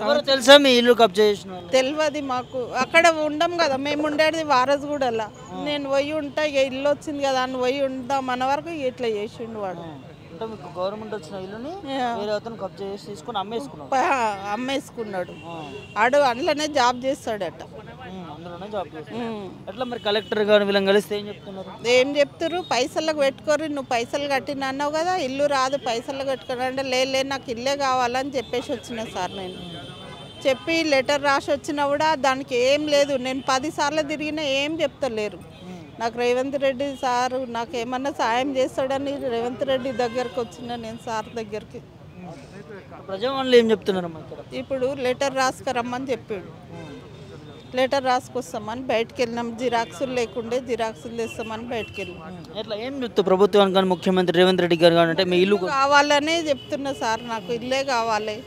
ఎవరో తెలుసా మీ ఇల్లు కబ్జా చేసిన వాళ్ళు? తెలియదు మాకు, అక్కడ ఉండం కదా మేము, ఉండేది వారసుగూడలా. నేను పోయి ఉంటా, ఇక ఇల్లు వచ్చింది కదా అని పోయి ఉంటాం అన్న వరకు ఇట్లా చేసిండు వాడు. అంటే మీకు గవర్నమెంట్ వచ్చిన ఇల్లుని వేరే అతను కబ్జా చేసి తీసుకొని అమ్మేసుకున్నాడు. అమ్మేసుకున్నాడు. ఆడు అందులోనే జాబ్ చేస్తాడట. అందులోనే జాబ్ చేస్తాడు. ఎట్లా మరి కలెక్టర్ గారు వీళ్ళని కలిస్తే ఏం చెప్తున్నారు? ఏం చెప్తారు, పైసలకు పెట్టుకోరు, నువ్వు పైసలు కట్టిన అన్నావు కదా, ఇల్లు రాదు పైసలు కట్టుకోరు అంటే, లే నాకు ఇల్లే కావాలని చెప్పేసి వచ్చిన సార్. నేను చెప్పి లెటర్ రాసి వచ్చినా కూడా దానికి ఏం లేదు. నేను 10 సార్లు తిరిగినా ఏం చెప్తలేరు. నాకు రేవంత్ రెడ్డి సారు నాకు ఏమన్నా సాయం చేస్తాడని రేవంత్ రెడ్డి దగ్గరకు వచ్చిన నేను సార్ దగ్గరికి. ప్రజావాళ్ళు ఏం చెప్తున్నారమ్మా ఇక్కడ? ఇప్పుడు లెటర్ రాసుకురమ్మని చెప్పాడు. లెటర్ రాసుకొస్తామని బయటకు వెళ్ళినాం. జిరాక్సులు లేకుండే జిరాక్సులు తెస్తామని బయటకు వెళ్ళినాం. ఎట్లా ఏం చెప్తావు ప్రభుత్వానికి కానీ ముఖ్యమంత్రి రేవంత్ రెడ్డి గారు కానీ? అంటే మీ ఇల్లు కావాలనే చెప్తున్నా సార్, నాకు ఇల్లే కావాలి.